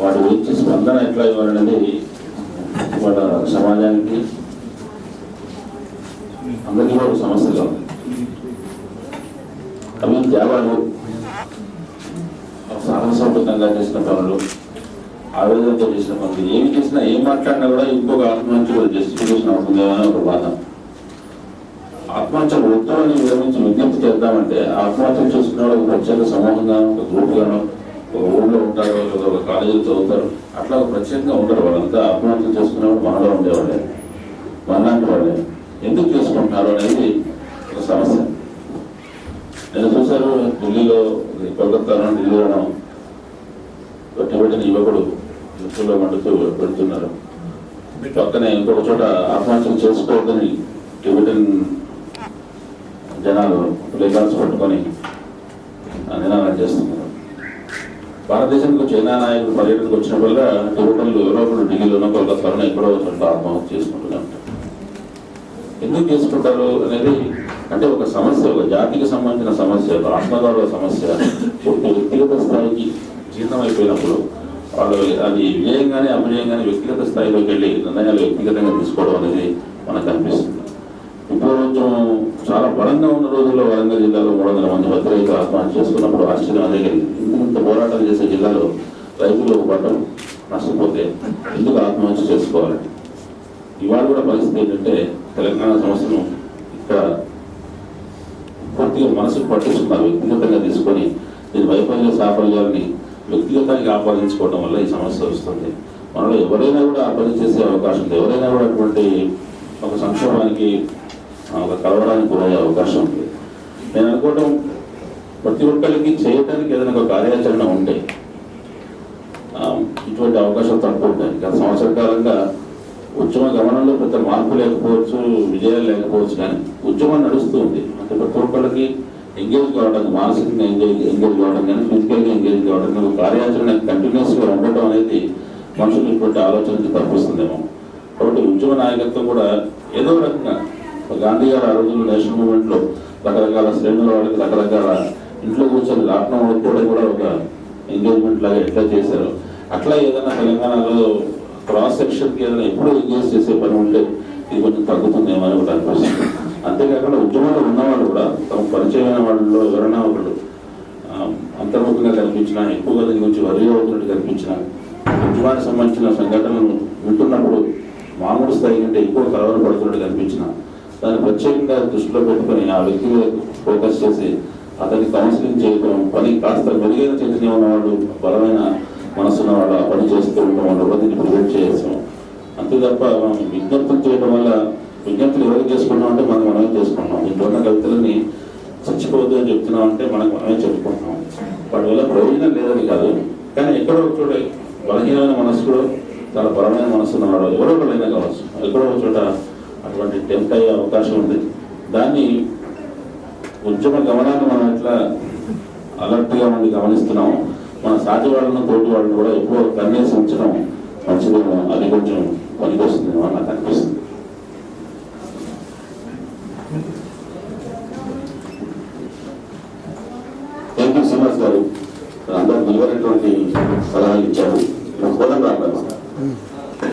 వాటి గురించి స్పందన ఎట్లా ఇవ్వాలనేది వాళ్ళ సమాజానికి అందరికీ కూడా సమస్యగా ఉంది. అవి త్యాగాలు, సాహసోపేతంగా చేసిన పనులు, ఆవేదనతో చేసిన పనులు, ఏమి చేసినా ఏం మాట్లాడినా కూడా ఇంకొక ఆత్మహత్య కూడా జస్టిఫికేషన్ అవుతుందేమని ఒక బాధ. ఆత్మహత్యలు వృత్తులని విరమించి విజ్ఞప్తి చేద్దామంటే ఆత్మహత్యలు చేసుకున్న ఒక ప్రత్యేక సమూహంగా, ఒక గ్రూప్గానో, ఒక ఊళ్ళో ఉంటారు, లేదా ఒక కాలేజీలో చదువుతారు, అట్లా ఒక ప్రత్యేకంగా ఉంటారు. వాళ్ళంతా ఆత్మహత్యలు చేసుకునేవాడు మనలో ఉండేవాళ్ళే, మనలాంటి వాళ్ళే. ఎందుకు చేసుకుంటున్నారు అనేది ఒక సమస్య. నేను చూశాను ఢిల్లీలో, కోల్కతాలో, ఢిల్లీలోనో పెట్టిన యువకుడు యుద్ధంలో మండుతూ పెడుతున్నారు. పక్కనే ఇంకొక చోట ఆత్మహత్యలు చేసుకోవద్దని టిబెటన్ జనాలు ప్లేకార్డ్స్ పట్టుకొని నినాదం చేస్తున్నారు. భారతదేశానికి చైనా నాయకులు పర్యటనకు వచ్చినప్పుడుగా టిబెటన్లు యూరోపులు ఢిల్లీలోనో కోల్కతాలోనో ఎక్కడో చోట ఆత్మహత్య చేసుకుంటూనే ఉంటారు. ఎందుకు చేసుకుంటారు అనేది అంటే ఒక సమస్య, ఒక జాతికి సంబంధించిన సమస్య, ఒక ఆత్మగౌరవ సమస్య వ్యక్తిగత స్థాయికి జీతం అయిపోయినప్పుడు వాళ్ళు అది విజయంగానే అభిజయంగానే వ్యక్తిగత స్థాయిలోకి వెళ్ళి నిర్ణయాలు వ్యక్తిగతంగా తీసుకోవడం అనేది మనకు అనిపిస్తుంది. ఇప్పుడు కొంచెం చాలా బలంగా ఉన్న రోజుల్లో వరంగల్ జిల్లాలో 300 మంది రైతులు ఆత్మహత్య చేసుకున్నప్పుడు ఆశ్చర్యం అదే కలిగింది. ఇంత పోరాటం చేసే జిల్లాలో రైతులు పట్టం నష్టపోతే ఎందుకు ఆత్మహత్య చేసుకోవాలని. ఇవాళ కూడా పరిస్థితి ఏంటంటే తెలంగాణ సమస్యను ఇక్కడ పూర్తిగా మనసుకు పట్టిస్తున్నారు, వ్యక్తిగతంగా తీసుకొని దీని వైఫల్య సాఫల్యాన్ని వ్యక్తిగతానికి ఆపాదించుకోవడం వల్ల ఈ సమస్య వస్తుంది. మనలో ఎవరైనా కూడా ఆ పని చేసే అవకాశం ఉంది, ఎవరైనా కూడా అటువంటి ఒక సంక్షోభానికి, ఒక కలవడానికి గురయ్యే అవకాశం ఉంది. నేను అనుకోవడం ప్రతి ఒక్కరికి చేయడానికి ఏదైనా ఒక కార్యాచరణ ఉంటే ఇటువంటి అవకాశాలు తక్కువ ఉంటాయి. గత సంవత్సర కాలంగా ఉద్యమ గమనంలో పెద్ద మార్పు లేకపోవచ్చు, విజయాలు లేకపోవచ్చు, కానీ ఉద్యమం నడుస్తూ ఉంది. అంటే ప్రతి ఒక్కరికి ఎంగేజ్ కావడానికి, మానసికంగా ఎంగేజ్ కావడం కానీ, ఫిజికల్గా ఎంగేజ్ కావడం కానీ, కార్యాచరణ కంటిన్యూస్గా ఉండటం అనేది మనుషులు ఇటువంటి ఆలోచనకి తప్పిస్తుందేమో. కాబట్టి ఉద్యమ నాయకత్వం కూడా ఏదో రకంగా గాంధీ గారు ఆ రోజుల్లో నేషనల్ మూవ్మెంట్లో రకరకాల శ్రేణుల వాళ్ళకి రకరకాల ఇంట్లో కూర్చొని లాక్డౌన్ వదుకోవడం కూడా ఒక ఎంగేజ్మెంట్ లాగా ఎట్లా చేశారు, అట్లా ఏదైనా తెలంగాణలో క్రాస్ సెక్షన్కి ఏదైనా ఎప్పుడు ఎంగేజ్ చేసే పని ఉంటే ఇది కొంచెం తగ్గుతుందేమో అని కూడా అనిపిస్తుంది. అంతేకాకుండా ఉద్యమంలో ఉన్నవాళ్ళు కూడా తమ పరిచయమైన వాళ్ళలో ఎవరైనా ఒకళ్ళు అంతర్ముఖంగా కనిపించినా, ఎక్కువగా దీని గురించి వరి అవుతున్నట్టు కనిపించినా, ఉద్యమానికి సంబంధించిన సంఘటనలను వింటున్నప్పుడు మామూలు స్థాయి కంటే ఎక్కువ కలవరపడుతున్నట్టు కనిపించినా దాన్ని ప్రత్యేకంగా దృష్టిలో పెట్టుకొని ఆ వ్యక్తి ఫోకస్ చేసి అతన్ని కౌన్సిలింగ్ చేయడం, పని కాస్త మెరుగైన చైతన్యం ఉన్నవాళ్ళు, బలమైన మనసున్న వాళ్ళు ఆ పని చేస్తూ ఉండడం వల్ల కూడా దీన్ని ప్రివెంట్ చేస్తాం. అంతే తప్ప మనం విజ్ఞప్తులు చేయడం వల్ల, విజ్ఞప్తులు ఎవరికి చేసుకుంటాం అంటే మనమే చేసుకుంటాం. ఇంట్లో ఉన్న కవితలని చచ్చిపోవద్దు అని చెప్తున్నాం అంటే మనమే చెప్పుకుంటున్నాం. వాటి వల్ల ప్రయోజనం లేదని కాదు, కానీ ఎక్కడో చోట బలహీనమైన మనస్సులో చాలా బలమైన మనసు ఉన్నవాడు ఎవరో ఒకళ్ళైనా కావచ్చు, ఎక్కడో చోట అటువంటి టెంప్ట్ అయ్యే అవకాశం ఉంది. దాన్ని ఉద్యమ గమనాన్ని మనం ఎట్లా అలర్ట్గా ఉండి గమనిస్తున్నాము, మన సాటి వాళ్ళను, తోటి వాళ్ళని కూడా ఎక్కువ కన్నేసి ఉంచడం మంచిదేమో, అది కొంచెం పనికొస్తుందేమో నాకు అనిపిస్తుంది. థ్యాంక్ యూ శ్రీనివాస్ గారు, అందరూ విలువైనటువంటి సలహాలు ఇచ్చారు.